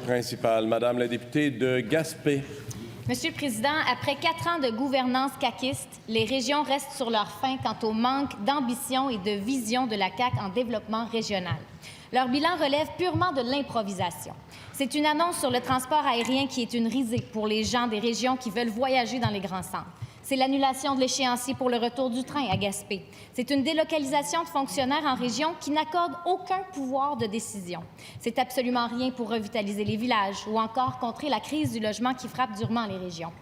principale. Madame la députée de Gaspé. Monsieur le Président, après 4 ans de gouvernance caquiste, les régions restent sur leur faim quant au manque d'ambition et de vision de la CAQ en développement régional. Leur bilan relève purement de l'improvisation. C'est une annonce sur le transport aérien qui est une risée pour les gens des régions qui veulent voyager dans les grands centres. C'est l'annulation de l'échéancier pour le retour du train à Gaspé. C'est une délocalisation de fonctionnaires en région qui n'accorde aucun pouvoir de décision. C'est absolument rien pour revitaliser les villages ou encore contrer la crise du logement qui frappe durement les régions.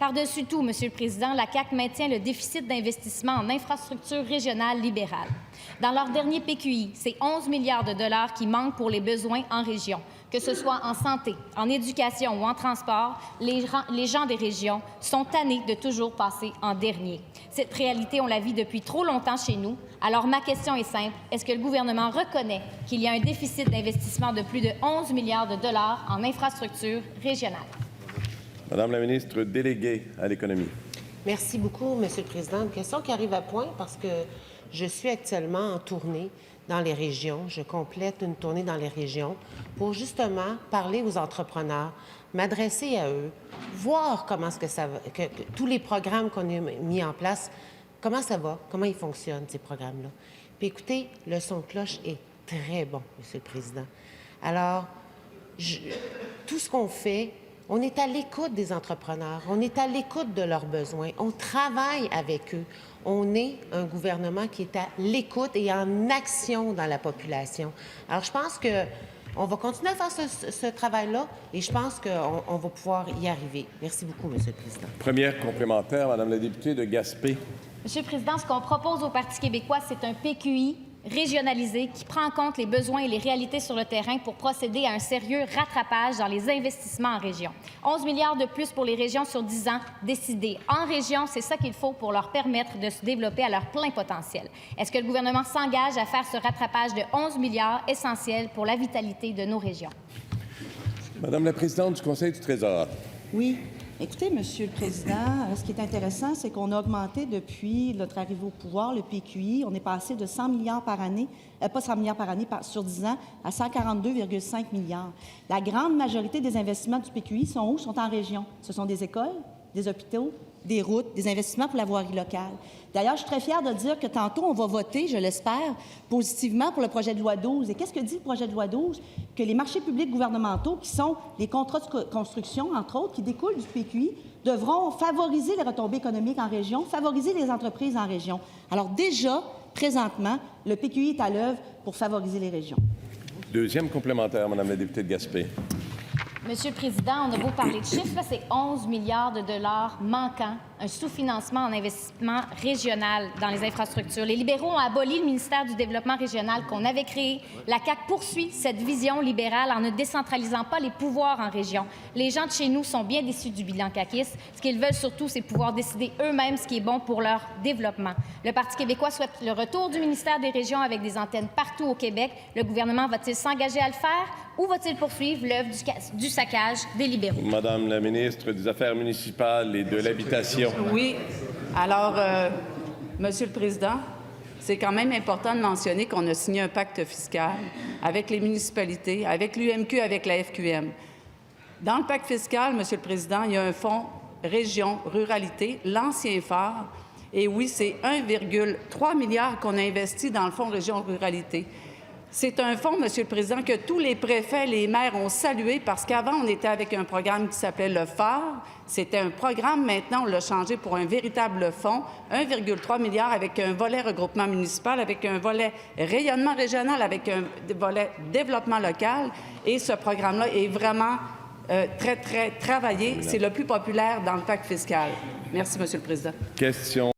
Par-dessus tout, Monsieur le Président, la CAQ maintient le déficit d'investissement en infrastructures régionales libérales. Dans leur dernier PQI, c'est 11 milliards de dollars qui manquent pour les besoins en région. Que ce soit en santé, en éducation ou en transport, les gens des régions sont tannés de toujours passer en dernier. Cette réalité, on la vit depuis trop longtemps chez nous. Alors, ma question est simple. Est-ce que le gouvernement reconnaît qu'il y a un déficit d'investissement de plus de 11 milliards de dollars en infrastructures régionales? Madame la ministre déléguée à l'économie. Merci beaucoup, Monsieur le Président. Une question qui arrive à point parce que je suis actuellement en tournée dans les régions. Je complète une tournée dans les régions pour justement parler aux entrepreneurs, m'adresser à eux, voir comment est-ce que ça va, que tous les programmes qu'on a mis en place, comment ça va, comment ils fonctionnent, ces programmes-là. Puis écoutez, le son de cloche est très bon, Monsieur le Président. Alors, tout ce qu'on fait, on est à l'écoute des entrepreneurs, on est à l'écoute de leurs besoins, on travaille avec eux. On est un gouvernement qui est à l'écoute et en action dans la population. Alors, je pense qu'on va continuer à faire ce travail-là et je pense qu'on va pouvoir y arriver. Merci beaucoup, Monsieur le Président. Première complémentaire, Madame la députée de Gaspé. Monsieur le Président, ce qu'on propose au Parti québécois, c'est un PQI régionalisé qui prend en compte les besoins et les réalités sur le terrain pour procéder à un sérieux rattrapage dans les investissements en région. 11 milliards de plus pour les régions sur 10 ans décidés. En région, c'est ça qu'il faut pour leur permettre de se développer à leur plein potentiel. Est-ce que le gouvernement s'engage à faire ce rattrapage de 11 milliards essentiel pour la vitalité de nos régions? Madame la présidente du Conseil du Trésor. Oui. Écoutez, Monsieur le Président, ce qui est intéressant, c'est qu'on a augmenté depuis notre arrivée au pouvoir, le PQI. On est passé de 100 milliards par année, pas 100 milliards par année sur 10 ans, à 142,5 milliards. La grande majorité des investissements du PQI sont où? Sont en région. Ce sont des écoles, des hôpitaux, des routes, des investissements pour la voirie locale. D'ailleurs, je suis très fière de dire que tantôt, on va voter, je l'espère, positivement pour le projet de loi 12. Et qu'est-ce que dit le projet de loi 12? Que les marchés publics gouvernementaux, qui sont les contrats de construction, entre autres, qui découlent du PQI, devront favoriser les retombées économiques en région, favoriser les entreprises en région. Alors déjà, présentement, le PQI est à l'œuvre pour favoriser les régions. Deuxième complémentaire, Madame la députée de Gaspé. Monsieur le Président, on a beau parler de chiffres, c'est 11 milliards de dollars manquants, un sous-financement en investissement régional dans les infrastructures. Les libéraux ont aboli le ministère du Développement régional qu'on avait créé. La CAQ poursuit cette vision libérale en ne décentralisant pas les pouvoirs en région. Les gens de chez nous sont bien déçus du bilan caquiste. Ce qu'ils veulent surtout, c'est pouvoir décider eux-mêmes ce qui est bon pour leur développement. Le Parti québécois souhaite le retour du ministère des Régions avec des antennes partout au Québec. Le gouvernement va-t-il s'engager à le faire ou va-t-il poursuivre l'œuvre du saccage des libéraux? Madame la ministre des Affaires municipales et de l'Habitation. Oui. Alors, Monsieur le Président, c'est quand même important de mentionner qu'on a signé un pacte fiscal avec les municipalités, avec l'UMQ, avec la FQM. Dans le pacte fiscal, Monsieur le Président, il y a un fonds région ruralité, l'ancien phare. Et oui, c'est 1,3 milliard qu'on a investi dans le fonds région ruralité. C'est un fonds, Monsieur le Président, que tous les préfets, les maires ont salué parce qu'avant, on était avec un programme qui s'appelait le phare. C'était un programme. Maintenant, on l'a changé pour un véritable fonds, 1,3 milliard avec un volet regroupement municipal, avec un volet rayonnement régional, avec un volet développement local. Et ce programme-là est vraiment très, très travaillé. C'est le plus populaire dans le pacte fiscal. Merci, Monsieur le Président. Question.